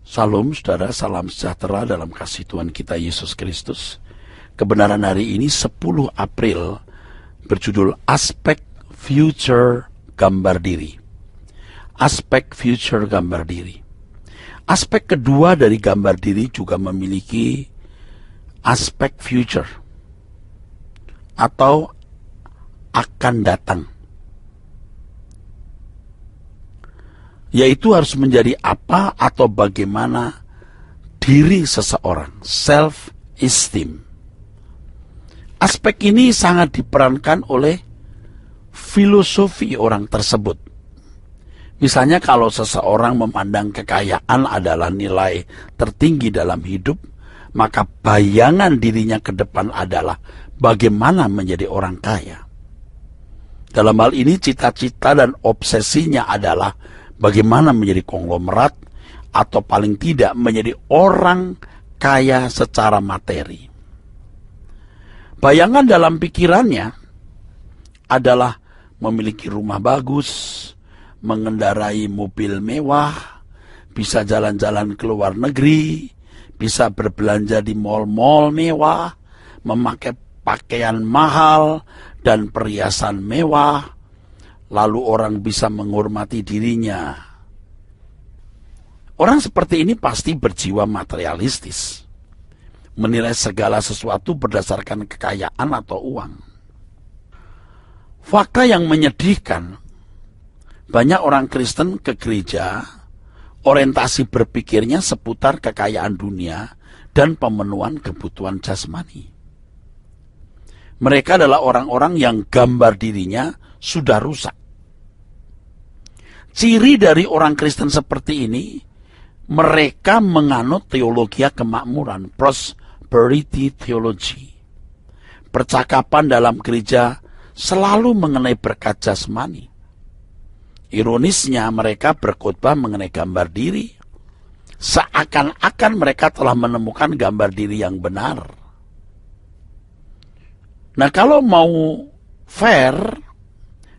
Salam saudara, salam sejahtera dalam kasih Tuhan kita Yesus Kristus. Kebenaran hari ini 10 April berjudul Aspek Future Gambar Diri. Aspek Future Gambar Diri. Aspek kedua dari gambar diri juga memiliki aspek future atau akan datang. Yaitu harus menjadi apa atau bagaimana diri seseorang, self-esteem. Aspek ini sangat diperankan oleh filosofi orang tersebut. Misalnya kalau seseorang memandang kekayaan adalah nilai tertinggi dalam hidup, maka bayangan dirinya ke depan adalah bagaimana menjadi orang kaya. Dalam hal ini cita-cita dan obsesinya adalah bagaimana menjadi konglomerat atau paling tidak menjadi orang kaya secara materi. Bayangan dalam pikirannya adalah memiliki rumah bagus, mengendarai mobil mewah, bisa jalan-jalan ke luar negeri, bisa berbelanja di mal-mal mewah, memakai pakaian mahal dan perhiasan mewah, lalu orang bisa menghormati dirinya. Orang seperti ini pasti berjiwa materialistis, menilai segala sesuatu berdasarkan kekayaan atau uang. Fakta yang menyedihkan, banyak orang Kristen ke gereja, orientasi berpikirnya seputar kekayaan dunia dan pemenuhan kebutuhan jasmani. Mereka adalah orang-orang yang gambar dirinya sudah rusak. Ciri dari orang Kristen seperti ini, mereka menganut teologi kemakmuran, prosperity theology. Percakapan dalam gereja selalu mengenai berkat jasmani. Ironisnya mereka berkhotbah mengenai gambar diri, seakan-akan mereka telah menemukan gambar diri yang benar. Nah, kalau mau fair,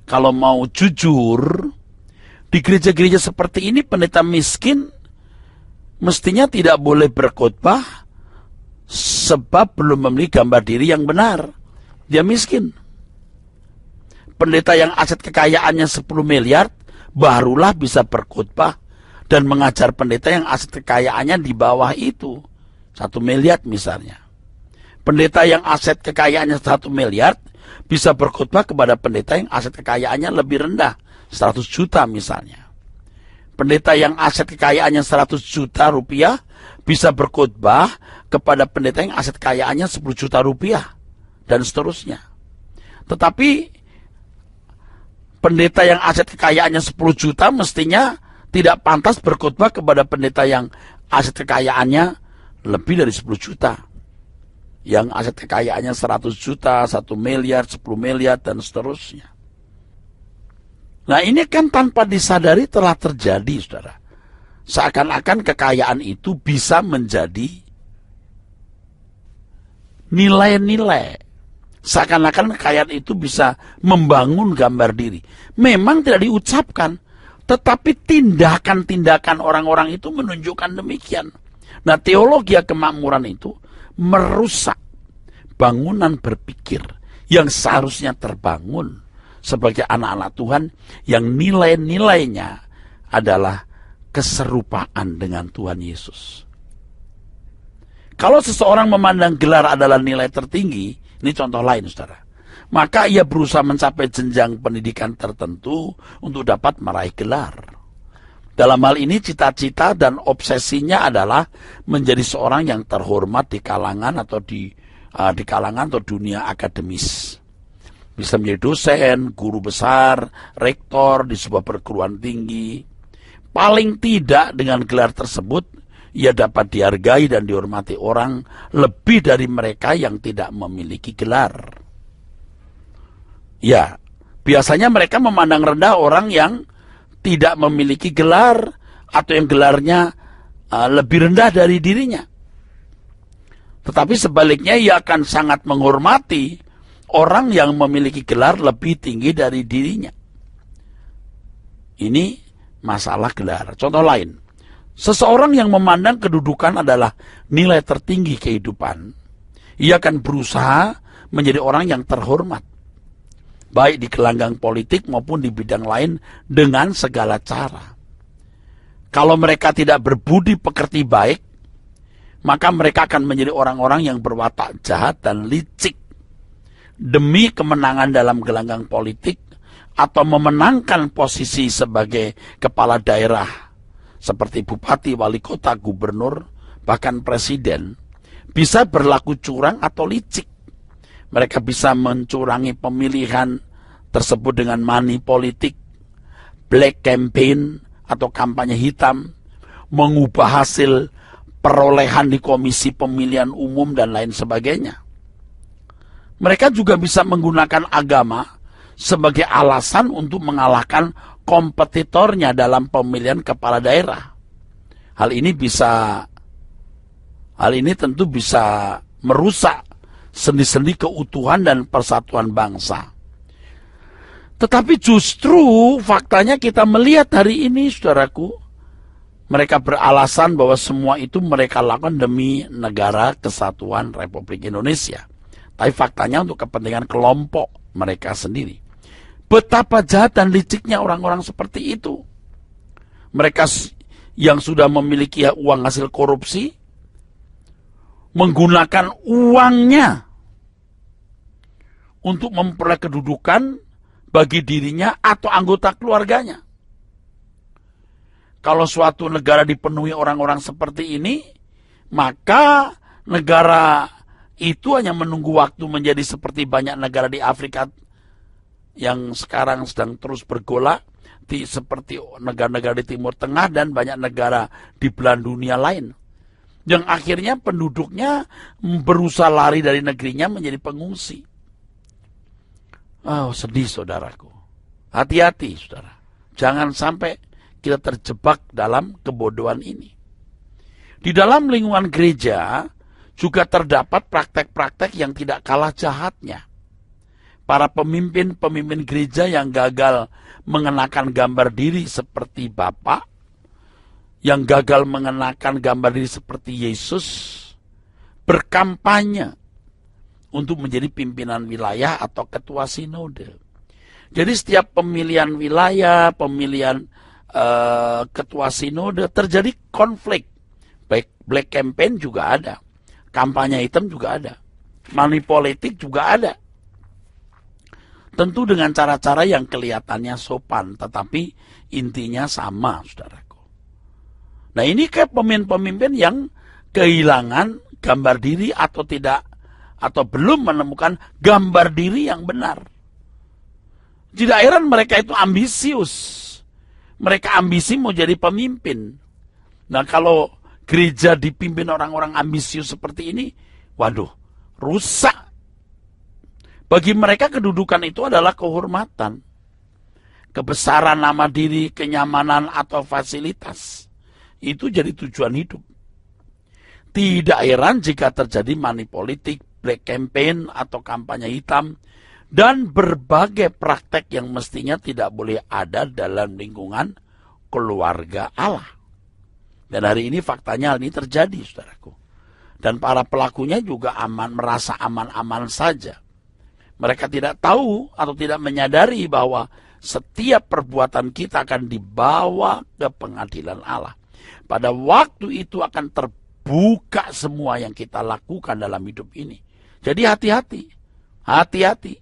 kalau mau jujur, di gereja-gereja seperti ini pendeta miskin mestinya tidak boleh berkhotbah sebab belum memiliki gambar diri yang benar. Dia miskin. Pendeta yang aset kekayaannya 10 miliar barulah bisa berkhotbah dan mengajar pendeta yang aset kekayaannya di bawah itu, 1 miliar misalnya. Pendeta yang aset kekayaannya 1 miliar bisa berkhotbah kepada pendeta yang aset kekayaannya lebih rendah, 100 juta misalnya. Pendeta yang aset kekayaannya 100 juta rupiah bisa berkhotbah kepada pendeta yang aset kekayaannya 10 juta rupiah, dan seterusnya. Tetapi pendeta yang aset kekayaannya 10 juta mestinya tidak pantas berkhotbah kepada pendeta yang aset kekayaannya lebih dari 10 juta. Yang aset kekayaannya 100 juta, 1 miliar, 10 miliar, dan seterusnya. Nah, ini kan tanpa disadari telah terjadi, saudara. Seakan-akan kekayaan itu bisa menjadi nilai-nilai. Seakan-akan kekayaan itu bisa membangun gambar diri. Memang tidak diucapkan, tetapi tindakan-tindakan orang-orang itu menunjukkan demikian. Nah, teologi kemakmuran itu merusak bangunan berpikir yang seharusnya terbangun sebagai anak-anak Tuhan yang nilai-nilainya adalah keserupaan dengan Tuhan Yesus. Kalau seseorang memandang gelar adalah nilai tertinggi, ini contoh lain, saudara, maka ia berusaha mencapai jenjang pendidikan tertentu untuk dapat meraih gelar. Dalam hal ini cita-cita dan obsesinya adalah menjadi seorang yang terhormat di kalangan atau di kalangan atau dunia akademis. Bisa menjadi dosen, guru besar, rektor di sebuah perguruan tinggi. Paling tidak dengan gelar tersebut, ia dapat dihargai dan dihormati orang lebih dari mereka yang tidak memiliki gelar. Ya, biasanya mereka memandang rendah orang yang tidak memiliki gelar atau yang gelarnya lebih rendah dari dirinya. Tetapi sebaliknya ia akan sangat menghormati orang yang memiliki gelar lebih tinggi dari dirinya. Ini masalah gelar. Contoh lain, Seseorang yang memandang kedudukan adalah nilai tertinggi kehidupan, ia akan berusaha menjadi orang yang terhormat, baik di gelanggang politik maupun di bidang lain dengan segala cara. Kalau mereka tidak berbudi pekerti baik, maka mereka akan menjadi orang-orang yang berwatak jahat dan licik demi kemenangan dalam gelanggang politik atau memenangkan posisi sebagai kepala daerah seperti bupati, wali kota, gubernur, bahkan presiden. Bisa berlaku curang atau licik. Mereka bisa mencurangi pemilihan tersebut dengan money politik, black campaign atau kampanye hitam, mengubah hasil perolehan di komisi pemilihan umum dan lain sebagainya. Mereka juga bisa menggunakan agama sebagai alasan untuk mengalahkan kompetitornya dalam pemilihan kepala daerah. Hal ini tentu bisa merusak sendi-sendi keutuhan dan persatuan bangsa. Tetapi justru faktanya kita melihat hari ini, saudaraku, mereka beralasan bahwa semua itu mereka lakukan demi negara kesatuan Republik Indonesia. Tapi faktanya untuk kepentingan kelompok mereka sendiri. Betapa jahat dan liciknya orang-orang seperti itu. Mereka yang sudah memiliki uang hasil korupsi, menggunakan uangnya untuk memperoleh kedudukan bagi dirinya atau anggota keluarganya. Kalau suatu negara dipenuhi orang-orang seperti ini, maka negara itu hanya menunggu waktu menjadi seperti banyak negara di Afrika yang sekarang sedang terus bergolak, seperti negara-negara di Timur Tengah dan banyak negara di belahan dunia lain. Yang akhirnya penduduknya berusaha lari dari negerinya menjadi pengungsi. Oh, sedih saudaraku. Hati-hati saudara. Jangan sampai kita terjebak dalam kebodohan ini. Di dalam lingkungan gereja juga terdapat praktek-praktek yang tidak kalah jahatnya. Para pemimpin-pemimpin gereja yang gagal mengenakan gambar diri seperti Bapak, yang gagal mengenakan gambar diri seperti Yesus, berkampanye untuk menjadi pimpinan wilayah atau ketua sinode. Jadi setiap pemilihan wilayah, pemilihan ketua sinode terjadi konflik. Baik black campaign juga ada, kampanye hitam juga ada, money politik juga ada. Tentu dengan cara-cara yang kelihatannya sopan, tetapi intinya sama, saudaraku. Nah, ini kayak pemimpin-pemimpin yang kehilangan gambar diri atau tidak, atau belum menemukan gambar diri yang benar. Tidak heran mereka itu ambisius. Mereka ambisi mau jadi pemimpin. Nah, kalau gereja dipimpin orang-orang ambisius seperti ini, waduh, rusak. Bagi mereka kedudukan itu adalah kehormatan, kebesaran nama diri, kenyamanan atau fasilitas. Itu jadi tujuan hidup. Tidak heran jika terjadi money politik, black campaign atau kampanye hitam, dan berbagai praktek yang mestinya tidak boleh ada dalam lingkungan keluarga Allah. Dan hari ini faktanya hal ini terjadi, saudaraku. Dan para pelakunya juga merasa aman-aman saja. Mereka tidak tahu atau tidak menyadari bahwa setiap perbuatan kita akan dibawa ke pengadilan Allah. Pada waktu itu akan terbuka semua yang kita lakukan dalam hidup ini. Jadi hati-hati. Hati-hati.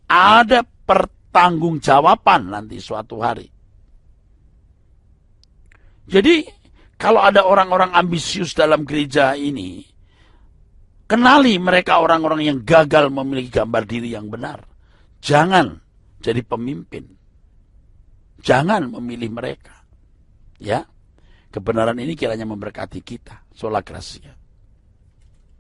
Ada pertanggungjawaban nanti suatu hari. Jadi kalau ada orang-orang ambisius dalam gereja ini, kenali mereka orang-orang yang gagal memiliki gambar diri yang benar. Jangan jadi pemimpin. Jangan memilih mereka. Ya, kebenaran ini kiranya memberkati kita. Sola Gracia.